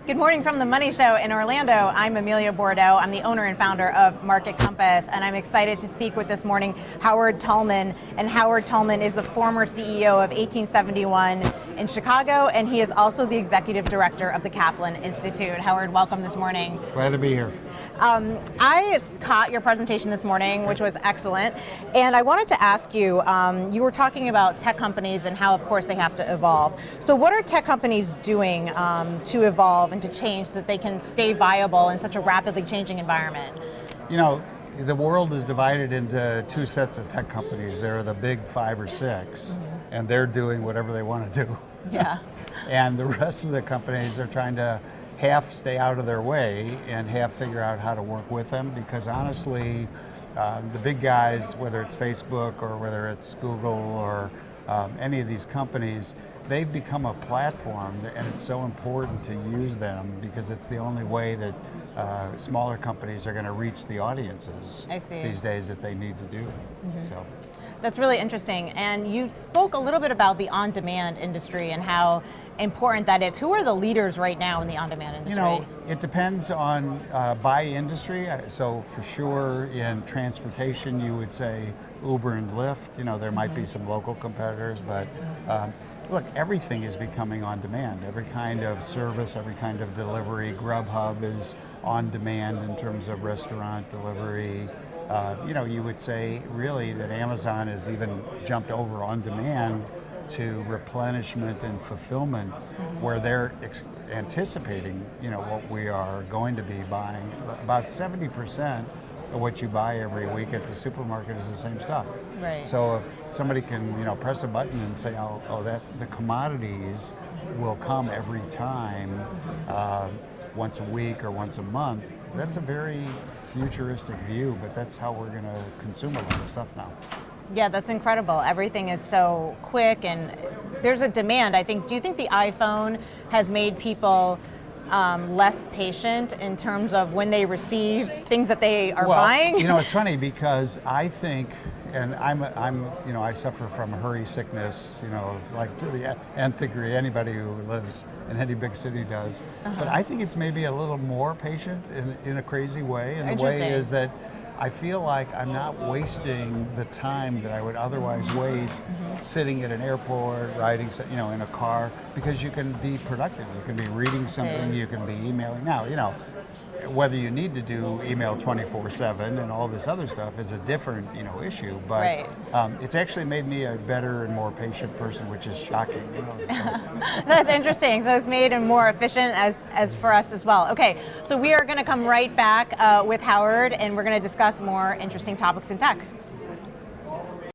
Good morning from the Money Show in Orlando. I'm Amelia Bordeaux. I'm the owner and founder of Market Compass, and I'm excited to speak with this morning Howard Tullman. And Howard Tullman is the former CEO of 1871 in Chicago, and he is also the executive director of the Kaplan Institute. Howard, welcome this morning. Glad to be here. I caught your presentation this morning, which was excellent, and I wanted to ask you, you were talking about tech companies and how, of course, they have to evolve. So what are tech companies doing to evolve and to change so that they can stay viable in such a rapidly changing environment? You know, the world is divided into two sets of tech companies. There are the big 5 or 6, and they're doing whatever they want to do. Yeah. And the rest of the companies are trying to half stay out of their way and half figure out how to work with them, because honestly, the big guys, whether it's Facebook or whether it's Google or any of these companies, they've become a platform, and it's so important to use them because it's the only way that smaller companies are going to reach the audiences these days that they need to do. So that's really interesting. And you spoke a little bit about the on-demand industry and how important that is. Who are the leaders right now in the on-demand industry? You know, it depends on by industry. So for sure in transportation, you would say Uber and Lyft. You know, there might be some local competitors, but look, everything is becoming on demand. Every kind of service, every kind of delivery. Grubhub is on demand in terms of restaurant delivery. You know, you would say really that Amazon has even jumped over on demand to replenishment and fulfillment, where they're anticipating, you know, what we are going to be buying. About 70% of what you buy every week at the supermarket is the same stuff. Right. So if somebody can, you know, press a button and say, oh, that the commodities will come every time, once a week or once a month, that's a very futuristic view, but that's how we're going to consume a lot of stuff now. Yeah, that's incredible. Everything is so quick, and there's a demand, I think. Do you think the iPhone has made people less patient in terms of when they receive things that they are buying? You know, it's funny because I think, and you know, I suffer from hurry sickness, you know, like to the nth degree. Anybody who lives in any big city does. But I think it's maybe a little more patient in a crazy way. And the way is that I feel like I'm not wasting the time that I would otherwise waste sitting at an airport, riding, you know, in a car, because you can be productive. You can be reading something, you can be emailing. Now, you know, whether you need to do email 24/7 and all this other stuff is a different, you know, issue. But it's actually made me a better and more patient person, which is shocking. You know, so. That's interesting. So it's made him more efficient as for us as well. Okay, so we are going to come right back with Howard, and we're going to discuss more interesting topics in tech.